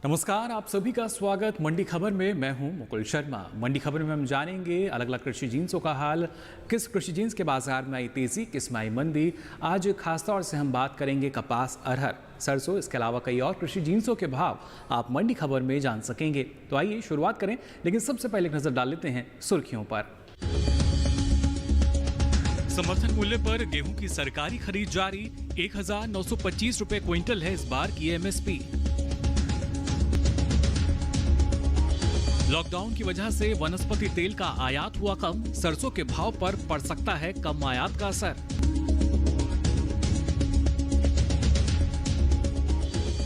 नमस्कार, आप सभी का स्वागत मंडी खबर में। मैं हूं मुकुल शर्मा। मंडी खबर में हम जानेंगे अलग अलग कृषि जिन्सों का हाल, किस कृषि जिन्स के बाजार में आई तेजी, किस में आई मंदी। आज खासतौर से हम बात करेंगे कपास, अरहर, सरसों, इसके अलावा कई और कृषि जिन्सों के भाव आप मंडी खबर में जान सकेंगे। तो आइए शुरुआत करें, लेकिन सबसे पहले एक नजर डाल लेते हैं सुर्खियों पर। समर्थन मूल्य पर गेहूं की सरकारी खरीद जारी, 1925 रुपए क्विंटल है इस बार की एमएसपी। लॉकडाउन की वजह से वनस्पति तेल का आयात हुआ कम, सरसों के भाव पर पड़ सकता है कम आयात का असर।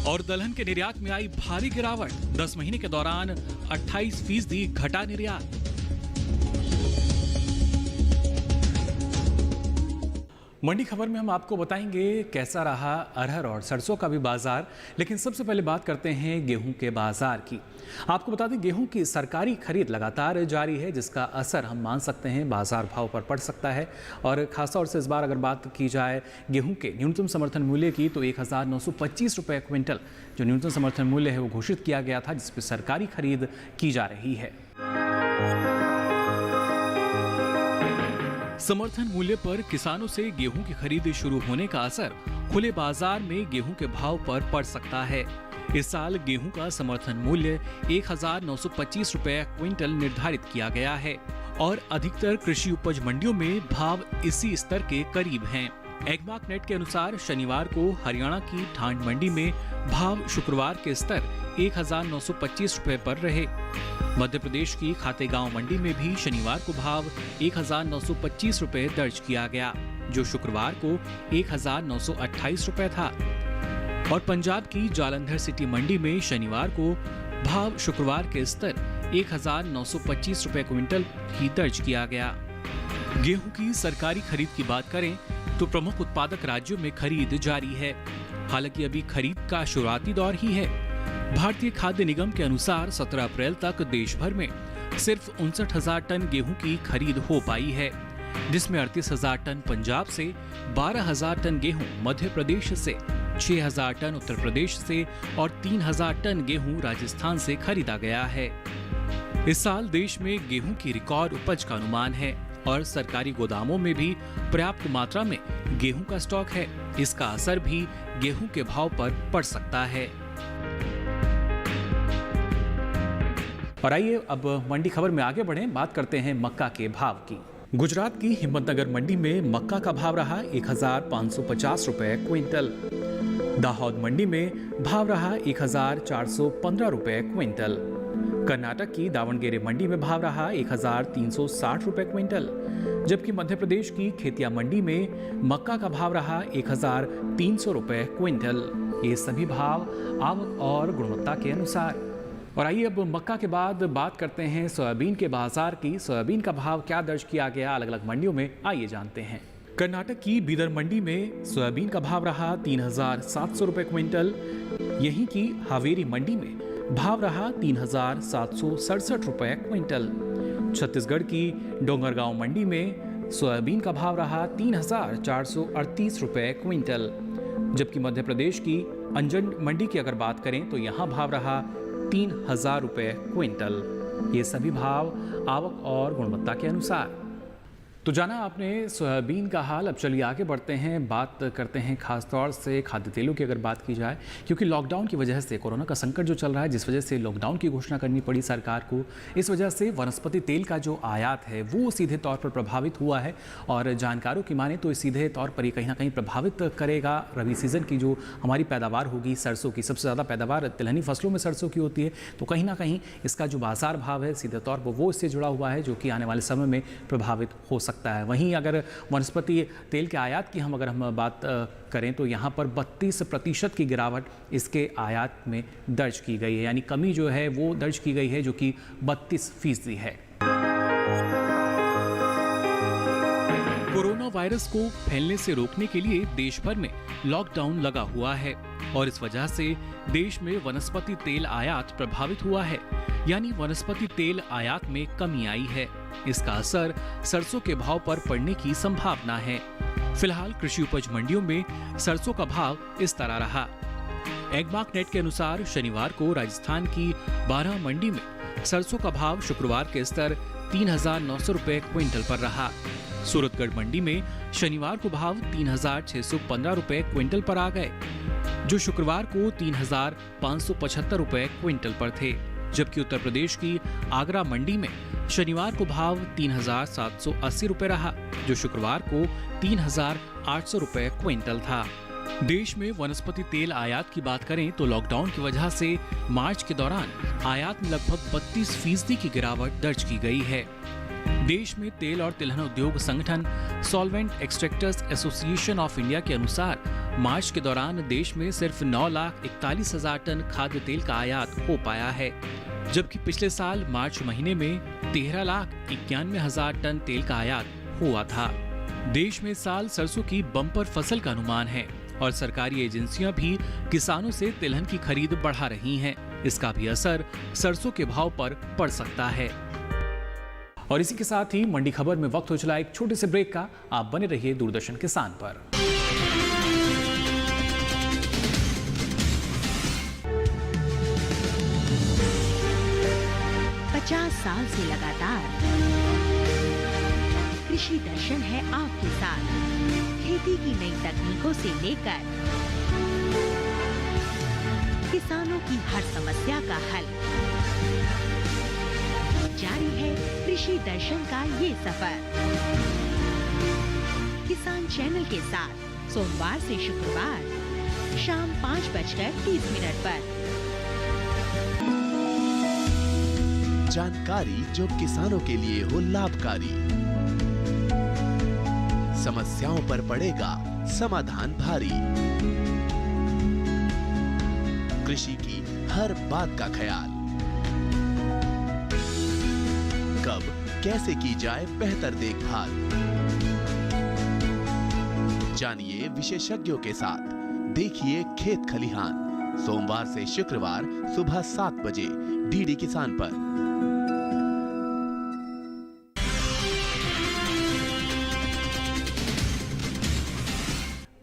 और दलहन के निर्यात में आई भारी गिरावट, 10 महीने के दौरान 28% घटा निर्यात। मंडी खबर में हम आपको बताएंगे कैसा रहा अरहर और सरसों का भी बाजार, लेकिन सबसे पहले बात करते हैं गेहूं के बाजार की। आपको बता दें, गेहूं की सरकारी खरीद लगातार जारी है, जिसका असर हम मान सकते हैं बाजार भाव पर पड़ सकता है। और खासतौर से इस बार अगर बात की जाए गेहूं के न्यूनतम समर्थन मूल्य की, तो 1925 रुपये क्विंटल जो न्यूनतम समर्थन मूल्य है वो घोषित किया गया था, जिस पर सरकारी खरीद की जा रही है। समर्थन मूल्य पर किसानों से गेहूं की खरीद शुरू होने का असर खुले बाजार में गेहूं के भाव पर पड़ सकता है। इस साल गेहूं का समर्थन मूल्य 1925 रुपये क्विंटल निर्धारित किया गया है और अधिकतर कृषि उपज मंडियों में भाव इसी स्तर के करीब हैं। एग्मार्क नेट के अनुसार शनिवार को हरियाणा की ठांड मंडी में भाव शुक्रवार के स्तर 1925 रुपये पर रहे। मध्य प्रदेश की खातेगांव मंडी में भी शनिवार को भाव 1925 रुपये दर्ज किया गया, जो शुक्रवार को 1928 रुपये था। और पंजाब की जालंधर सिटी मंडी में शनिवार को भाव शुक्रवार के स्तर 1925 रुपये क्विंटल ही दर्ज किया गया। गेहूं की सरकारी खरीद की बात करें तो प्रमुख उत्पादक राज्यों में खरीद जारी है। हालांकि अभी खरीद का शुरुआती दौर ही है। भारतीय खाद्य निगम के अनुसार 17 अप्रैल तक देश भर में सिर्फ 59,000 टन गेहूं की खरीद हो पाई है, जिसमें 38,000 टन पंजाब से, 12,000 टन गेहूं मध्य प्रदेश से, 6,000 टन उत्तर प्रदेश से और 3,000 टन गेहूं राजस्थान से खरीदा गया है। इस साल देश में गेहूं की रिकॉर्ड उपज का अनुमान है और सरकारी गोदामों में भी पर्याप्त मात्रा में गेहूं का स्टॉक है। इसका असर भी गेहूं के भाव पर पड़ सकता है। और आइए अब मंडी खबर में आगे बढ़ें, बात करते हैं मक्का के भाव की। गुजरात की हिम्मतनगर मंडी में मक्का का भाव रहा 1550 रुपये क्विंटल। दाहोद मंडी में भाव रहा 1415 रुपये क्विंटल। कर्नाटक की दावणगेरे मंडी में भाव रहा 1360 रुपये क्विंटल, जबकि मध्य प्रदेश की खेतिया मंडी में मक्का का भाव रहा 1300 रुपये क्विंटल। ये सभी भाव आवक और गुणवत्ता के अनुसार। और आइए अब मक्का के बाद बात करते हैं सोयाबीन के बाजार की। सोयाबीन का भाव क्या दर्ज किया गया अलग अलग मंडियों में, आइए जानते हैं। कर्नाटक की बीदर मंडी में सोयाबीन का भाव रहा 3700 रुपये क्विंटल। यहीं की हावेरी मंडी में भाव रहा 3767 रुपये क्विंटल। छत्तीसगढ़ की डोंगरगांव मंडी में सोयाबीन का भाव रहा 3438 रुपये क्विंटल, जबकि मध्य प्रदेश की अंजन मंडी की अगर बात करें तो यहाँ भाव रहा 3000 रुपये क्विंटल। ये सभी भाव आवक और गुणवत्ता के अनुसार। तो जाना आपने सोयाबीन का हाल। अब चलिए आगे बढ़ते हैं, बात करते हैं खासतौर से खाद्य तेलों की अगर बात की जाए, क्योंकि लॉकडाउन की वजह से, कोरोना का संकट जो चल रहा है, जिस वजह से लॉकडाउन की घोषणा करनी पड़ी सरकार को, इस वजह से वनस्पति तेल का जो आयात है वो सीधे तौर पर प्रभावित हुआ है। और जानकारों की माने तो सीधे तौर पर ये कहीं ना कहीं प्रभावित करेगा रबी सीज़न की जो हमारी पैदावार होगी। सरसों की सबसे ज़्यादा पैदावार तिलहनी फसलों में सरसों की होती है, तो कहीं ना कहीं इसका जो बाजार भाव है सीधे तौर पर वो इससे जुड़ा हुआ है, जो कि आने वाले समय में प्रभावित हो सकता है। वहीं अगर वनस्पति तेल के आयात की अगर हम बात करें तो यहाँ पर 32% की गिरावट इसके आयात में दर्ज की गई है, यानी कमी जो है वो दर्ज की गई है, जो कि 32% है। कोरोना वायरस को फैलने से रोकने के लिए देश भर में लॉकडाउन लगा हुआ है और इस वजह से देश में वनस्पति तेल आयात प्रभावित हुआ है, यानी वनस्पति तेल आयात में कमी आई है। इसका असर सरसों के भाव पर पड़ने की संभावना है। फिलहाल कृषि उपज मंडियों में सरसों का भाव इस तरह रहा। एगमार्क नेट के अनुसार शनिवार को राजस्थान की 12 मंडी में सरसों का भाव शुक्रवार के स्तर 3,900 रुपए क्विंटल पर रहा। सूरतगढ़ मंडी में शनिवार को भाव 3,615 रुपए क्विंटल पर आ गए, जो शुक्रवार को 3,575 रुपए क्विंटल पर थे। जबकि उत्तर प्रदेश की आगरा मंडी में शनिवार को भाव 3,780 रुपए रहा, जो शुक्रवार को 3,800 रुपए क्विंटल था। देश में वनस्पति तेल आयात की बात करें तो लॉकडाउन की वजह से मार्च के दौरान आयात में लगभग 32% की गिरावट दर्ज की गई है। देश में तेल और तिलहन उद्योग संगठन solvent extractors association of India के अनुसार मार्च के दौरान देश में सिर्फ 9,41,000 टन खाद्य तेल का आयात हो पाया है, जबकि पिछले साल मार्च महीने में 13,91,000 टन तेल का आयात हुआ था। देश में इस साल सरसों की बम्पर फसल का अनुमान है और सरकारी एजेंसियां भी किसानों से तिलहन की खरीद बढ़ा रही हैं। इसका भी असर सरसों के भाव पर पड़ सकता है। और इसी के साथ ही मंडी खबर में वक्त हो चला एक छोटे से ब्रेक का। आप बने रहिए दूरदर्शन किसान पर। 50 साल से लगातार कृषि दर्शन है आपके साथ। खेती की नई तकनीकों से लेकर किसानों की हर समस्या का हल, जारी है कृषि दर्शन का ये सफर। किसान चैनल के साथ सोमवार से शुक्रवार शाम 5:30 पर। जानकारी जो किसानों के लिए हो लाभकारी, समस्याओं पर पड़ेगा समाधान भारी, कृषि की हर बात का ख्याल, कब कैसे की जाए बेहतर देखभाल। जानिए विशेषज्ञों के साथ, देखिए खेत खलिहान, सोमवार से शुक्रवार सुबह 7 बजे डीडी किसान पर।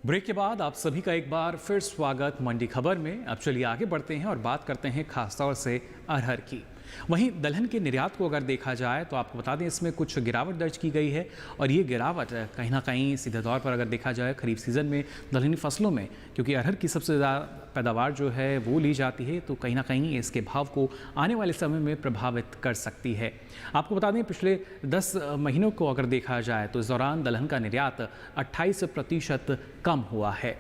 ब्रेक के बाद आप सभी का एक बार फिर स्वागत मंडी खबर में। अब चलिए आगे बढ़ते हैं और बात करते हैं खासतौर से अरहर की। वहीं दलहन के निर्यात को अगर देखा जाए तो आपको बता दें इसमें कुछ गिरावट दर्ज की गई है और ये गिरावट कहीं ना कहीं सीधे तौर पर अगर देखा जाए खरीफ सीज़न में दलहनी फसलों में, क्योंकि अरहर की सबसे ज़्यादा पैदावार जो है वो ली जाती है, तो कहीं ना कहीं इसके भाव को आने वाले समय में प्रभावित कर सकती है। आपको बता दें पिछले 10 महीनों को अगर देखा जाए तो इस दौरान दलहन का निर्यात 28% कम हुआ है।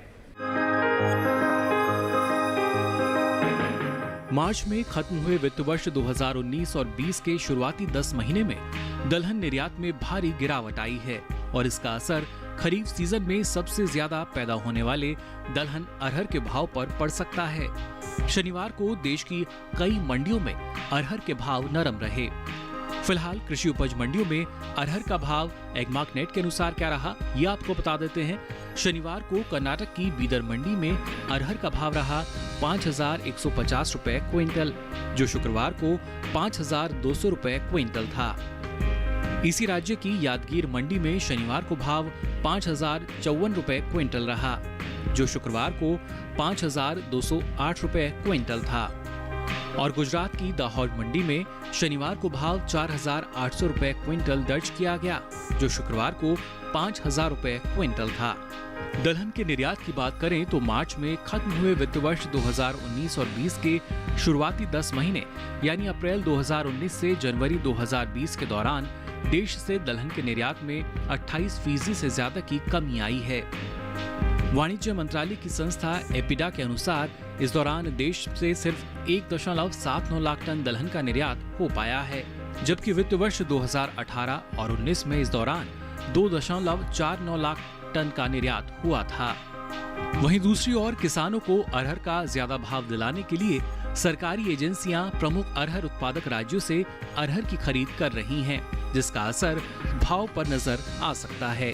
मार्च में खत्म हुए वित्त वर्ष 2019 और 20 के शुरुआती 10 महीने में दलहन निर्यात में भारी गिरावट आई है और इसका असर खरीफ सीजन में सबसे ज्यादा पैदा होने वाले दलहन अरहर के भाव पर पड़ सकता है। शनिवार को देश की कई मंडियों में अरहर के भाव नरम रहे। फिलहाल कृषि उपज मंडियों में अरहर का भाव एगमार्क नेट के अनुसार क्या रहा, ये आपको बता देते हैं। शनिवार को कर्नाटक की बीदर मंडी में अरहर का भाव रहा 5,150 रुपए क्विंटल, जो शुक्रवार को 5,200 रुपए क्विंटल था। इसी राज्य की यादगीर मंडी में शनिवार को भाव 5,054 रुपए क्विंटल रहा, जो शुक्रवार को 5,208 रुपए क्विंटल था। और गुजरात की दाहोद मंडी में शनिवार को भाव 4,800 रुपए क्विंटल दर्ज किया गया, जो शुक्रवार को 5,000 रुपए क्विंटल था। दलहन के निर्यात की बात करें तो मार्च में खत्म हुए वित्त वर्ष 2019 और 20 के शुरुआती 10 महीने यानी अप्रैल 2019 से जनवरी 2020 के दौरान देश से दलहन के निर्यात में 28% से ज्यादा की कमी आई है। वाणिज्य मंत्रालय की संस्था एपिडा के अनुसार इस दौरान देश से सिर्फ 1.79 लाख टन दलहन का निर्यात हो पाया है, जबकि वित्त वर्ष 2018 और 19 में इस दौरान 2.49 लाख टन का निर्यात हुआ था। वहीं दूसरी ओर किसानों को अरहर का ज्यादा भाव दिलाने के लिए सरकारी एजेंसियां प्रमुख अरहर उत्पादक राज्यों से अरहर की खरीद कर रही हैं, जिसका असर भाव पर नजर आ सकता है।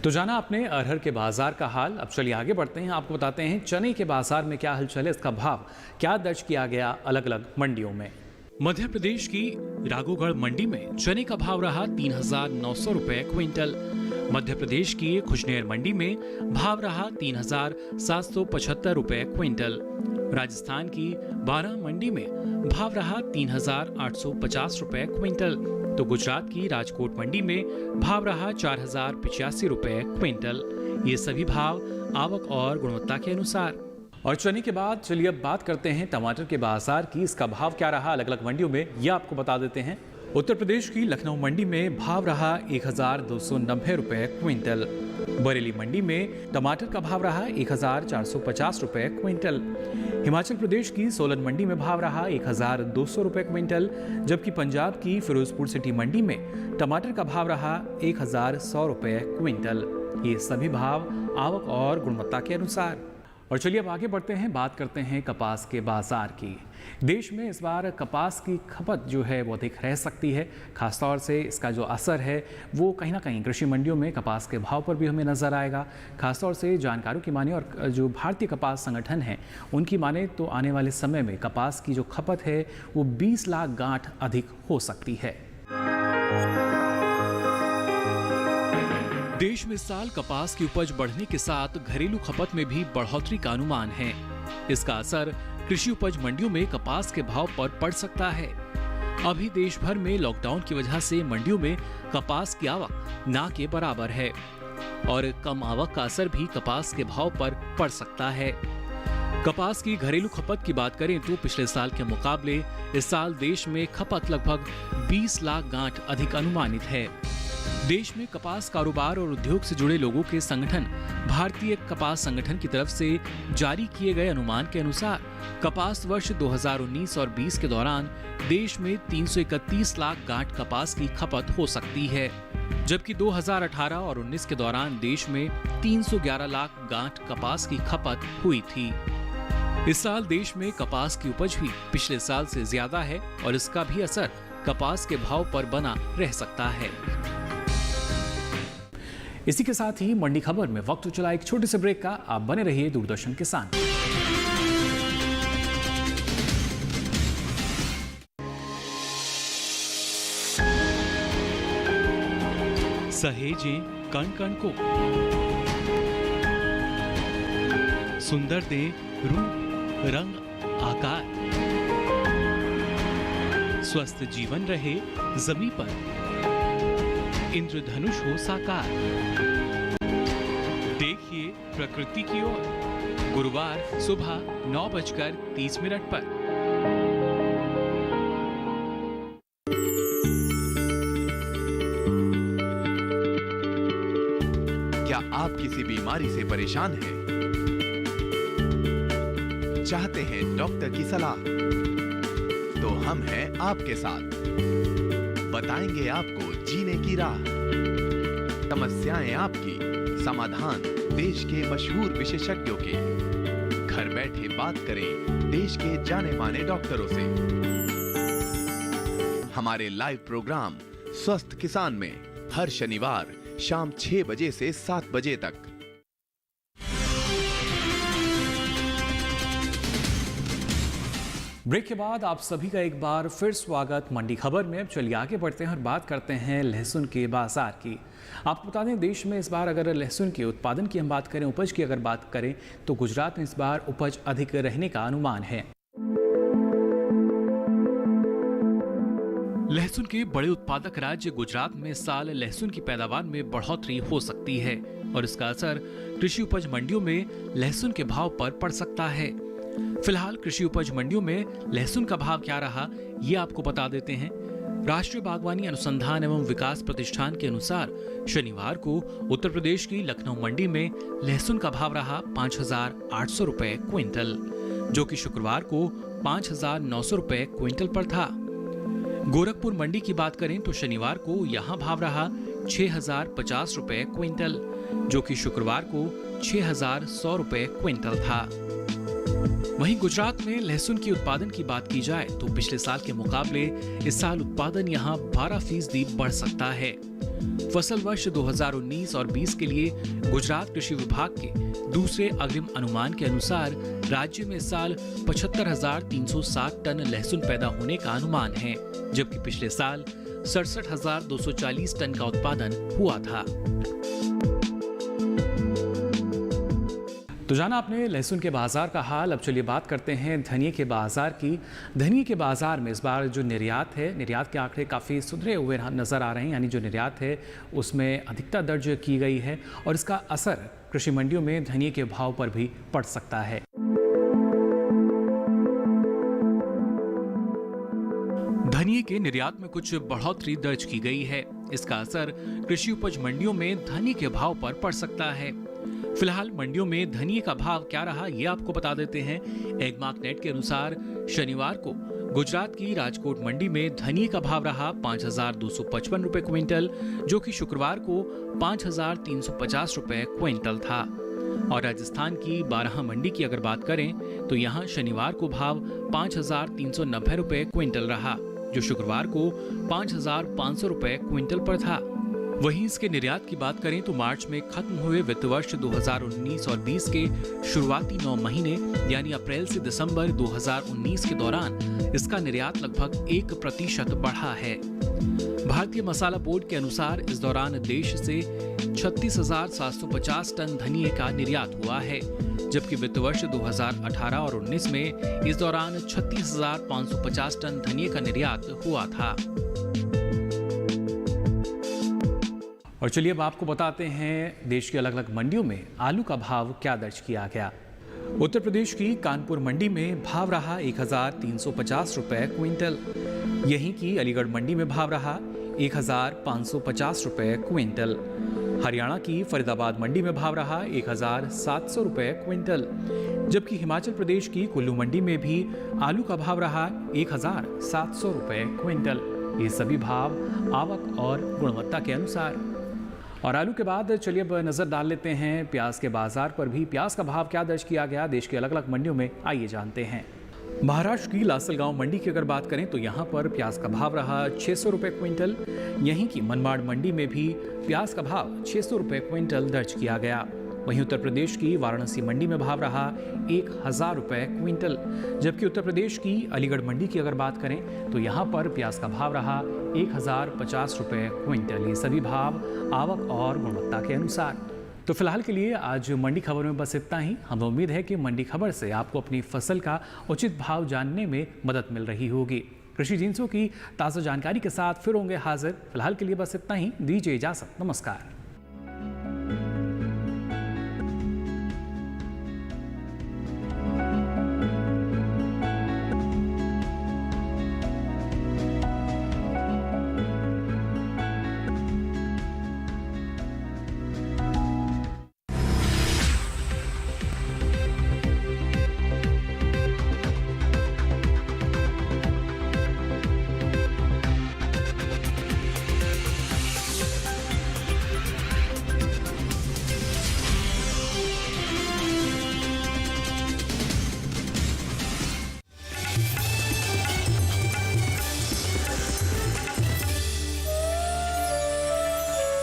तो जाना आपने अरहर के बाजार का हाल। अब चलिए आगे बढ़ते हैं, आपको बताते हैं चने के बाजार में क्या हलचल है, इसका भाव क्या दर्ज किया गया अलग अलग मंडियों में। मध्य प्रदेश की राघोगढ़ मंडी में चने का भाव रहा 3,900 रुपए क्विंटल, मध्य प्रदेश की खुजनेर मंडी में भाव रहा 3,775 रुपए क्विंटल। राजस्थान की बारां मंडी में भाव रहा 3,850 रुपए क्विंटल। तो गुजरात की राजकोट मंडी में भाव रहा 4,085 रुपए क्विंटल। ये सभी भाव आवक और गुणवत्ता के अनुसार। और चने के बाद चलिए अब बात करते हैं टमाटर के बाजार की। इसका भाव क्या रहा अलग अलग मंडियों में, यह आपको बता देते हैं। उत्तर प्रदेश की लखनऊ मंडी में भाव रहा 1,290 रुपए क्विंटल। बरेली मंडी में टमाटर का भाव रहा 1,450 रुपए क्विंटल। हिमाचल प्रदेश की सोलन मंडी में भाव रहा 1,200 रुपए क्विंटल, जबकि पंजाब की फिरोजपुर सिटी मंडी में टमाटर का भाव रहा 1,100 रुपए क्विंटल। ये सभी भाव आवक और गुणवत्ता के अनुसार। और चलिए अब आगे बढ़ते हैं, बात करते हैं कपास के बाजार की। देश में इस बार कपास की खपत जो है वो अधिक रह सकती है। खासतौर से इसका जो असर है वो कहीं ना कहीं कृषि मंडियों में कपास के भाव पर भी हमें नजर आएगा। खासतौर से जानकारों की माने और जो भारतीय कपास संगठन है उनकी माने तो आने वाले समय में कपास की जो खपत है वो 20 लाख गांठ अधिक हो सकती है। देश में इस साल कपास की उपज बढ़ने के साथ घरेलू खपत में भी बढ़ोतरी का अनुमान है। इसका असर कृषि उपज मंडियों में कपास के भाव पर पड़ सकता है। अभी देश भर में लॉकडाउन की वजह से मंडियों में कपास की आवक ना के बराबर है और कम आवक का असर भी कपास के भाव पर पड़ सकता है। कपास की घरेलू खपत की बात करें तो पिछले साल के मुकाबले इस साल देश में खपत लगभग 20 लाख गांठ अधिक अनुमानित है। देश में कपास कारोबार और उद्योग से जुड़े लोगों के संगठन भारतीय कपास संगठन की तरफ से जारी किए गए अनुमान के अनुसार कपास वर्ष 2019 और 20 के दौरान देश में 331 लाख गांठ कपास की खपत हो सकती है, जबकि 2018 और 19 के दौरान देश में 311 लाख गांठ कपास की खपत हुई थी। इस साल देश में कपास की उपज भी पिछले साल से ज्यादा है और इसका भी असर कपास के भाव पर बना रह सकता है। इसी के साथ ही मंडी खबर में वक्त चला एक छोटे से ब्रेक का। आप बने रहिए दूरदर्शन के साथ। सहेजें कण कण को, सुंदर दे रूप रंग आकार, स्वस्थ जीवन रहे जमीन पर, इंद्रधनुष हो साकार। देखिए प्रकृति की ओर, गुरुवार सुबह 9:30 पर। क्या आप किसी बीमारी से परेशान हैं? चाहते हैं डॉक्टर की सलाह? तो हम हैं आपके साथ, बताएंगे आपको जीने की राह। समस्याएं आपकी, समाधान देश के मशहूर विशेषज्ञों के। घर बैठे बात करें देश के जाने माने डॉक्टरों से। हमारे लाइव प्रोग्राम स्वस्थ किसान में हर शनिवार शाम 6 बजे से 7 बजे तक। ब्रेक के बाद आप सभी का एक बार फिर स्वागत मंडी खबर में। अब चलिए आगे बढ़ते हैं और बात करते हैं लहसुन के बाजार की। आपको बता दें देश में इस बार अगर लहसुन के उत्पादन की हम बात करें, उपज की अगर बात करें तो गुजरात में इस बार उपज अधिक रहने का अनुमान है। लहसुन के बड़े उत्पादक राज्य गुजरात में इस साल लहसुन की पैदावार में बढ़ोतरी हो सकती है और इसका असर कृषि उपज मंडियों में लहसुन के भाव पर पड़ सकता है। फिलहाल कृषि उपज मंडियों में लहसुन का भाव क्या रहा ये आपको बता देते हैं। राष्ट्रीय बागवानी अनुसंधान एवं विकास प्रतिष्ठान के अनुसार शनिवार को उत्तर प्रदेश की लखनऊ मंडी में लहसुन का भाव रहा 5,800 रुपए क्विंटल, जो कि शुक्रवार को 5,900 रुपए क्विंटल पर था। गोरखपुर मंडी की बात करें तो शनिवार को यहाँ भाव रहा 6,050 रुपए क्विंटल, जो कि शुक्रवार को 6,100 रुपए क्विंटल था। वहीं गुजरात में लहसुन की उत्पादन की बात की जाए तो पिछले साल के मुकाबले इस साल उत्पादन यहां 12% बढ़ सकता है। फसल वर्ष 2019 और 20 के लिए गुजरात कृषि विभाग के दूसरे अग्रिम अनुमान के अनुसार राज्य में इस साल 75,360 टन लहसुन पैदा होने का अनुमान है, जबकि पिछले साल 67,240 टन का उत्पादन हुआ था। तो जाना आपने लहसुन के बाजार का हाल। अब चलिए बात करते हैं धनिये के बाजार की। धनिये के बाजार में इस बार जो निर्यात है, निर्यात के आंकड़े काफ़ी सुधरे हुए नज़र आ रहे हैं, यानी जो निर्यात है उसमें अधिकता दर्ज की गई है और इसका असर कृषि मंडियों में धनिये के भाव पर भी पड़ सकता है। धनिये के निर्यात में कुछ बढ़ोतरी दर्ज की गई है। इसका असर कृषि उपज मंडियों में धनिये के भाव पर पड़ सकता है। फिलहाल मंडियों में धनिये का भाव क्या रहा, ये आपको बता देते हैं। एगमार्कनेट के अनुसार शनिवार को गुजरात की राजकोट मंडी में धनिये का भाव रहा 5,255 रुपए क्विंटल, जो कि शुक्रवार को 5,350 रुपए क्विंटल था। और राजस्थान की 12 मंडी की अगर बात करें तो यहाँ शनिवार को भाव 5,390 रुपए क्विंटल रहा, जो शुक्रवार को 5,500 रुपए क्विंटल पर था। वहीं इसके निर्यात की बात करें तो मार्च में खत्म हुए वित्त वर्ष 2019 और 20 के शुरुआती 9 महीने यानी अप्रैल से दिसंबर 2019 के दौरान इसका निर्यात लगभग 1% बढ़ा है। भारतीय मसाला बोर्ड के अनुसार इस दौरान देश से 36,750 टन धनिये का निर्यात हुआ है, जबकि वित्त वर्ष 2018 और 19 में इस दौरान 36,550 टन धनिये का निर्यात हुआ था। और चलिए अब आपको बताते हैं देश की अलग अलग मंडियों में आलू का भाव क्या दर्ज किया गया। उत्तर प्रदेश की कानपुर मंडी में भाव रहा 1,350 रुपए क्विंटल। यहीं की अलीगढ़ मंडी में भाव रहा 1,550 रुपए क्विंटल। हरियाणा की फरीदाबाद मंडी में भाव रहा 1,700 रुपए क्विंटल, जबकि हिमाचल प्रदेश की कुल्लू मंडी में भी आलू का भाव रहा 1,700 रुपए क्विंटल। ये सभी भाव आवक और गुणवत्ता के अनुसार। और आलू के बाद चलिए अब नजर डाल लेते हैं प्याज के बाजार पर भी। प्याज का भाव क्या दर्ज किया गया देश की अलग अलग मंडियों में, आइए जानते हैं। महाराष्ट्र की लासलगांव मंडी की अगर बात करें तो यहाँ पर प्याज का भाव रहा 600 रुपए क्विंटल। यहीं की मनमाड़ मंडी में भी प्याज का भाव 600 रुपए क्विंटल दर्ज किया गया। वहीं उत्तर प्रदेश की वाराणसी मंडी में भाव रहा 1,000 रुपए क्विंटल, जबकि उत्तर प्रदेश की अलीगढ़ मंडी की अगर बात करें तो यहाँ पर प्याज का भाव रहा 1,050 रुपए क्विंटल। ये सभी भाव आवक और गुणवत्ता के अनुसार। तो फिलहाल के लिए आज मंडी खबर में बस इतना ही। हमें उम्मीद है कि मंडी खबर से आपको अपनी फसल का उचित भाव जानने में मदद मिल रही होगी। कृषि जिंसों की ताज़ा जानकारी के साथ फिर होंगे हाजिर। फिलहाल के लिए बस इतना ही। दीजिए इजाज़त। नमस्कार।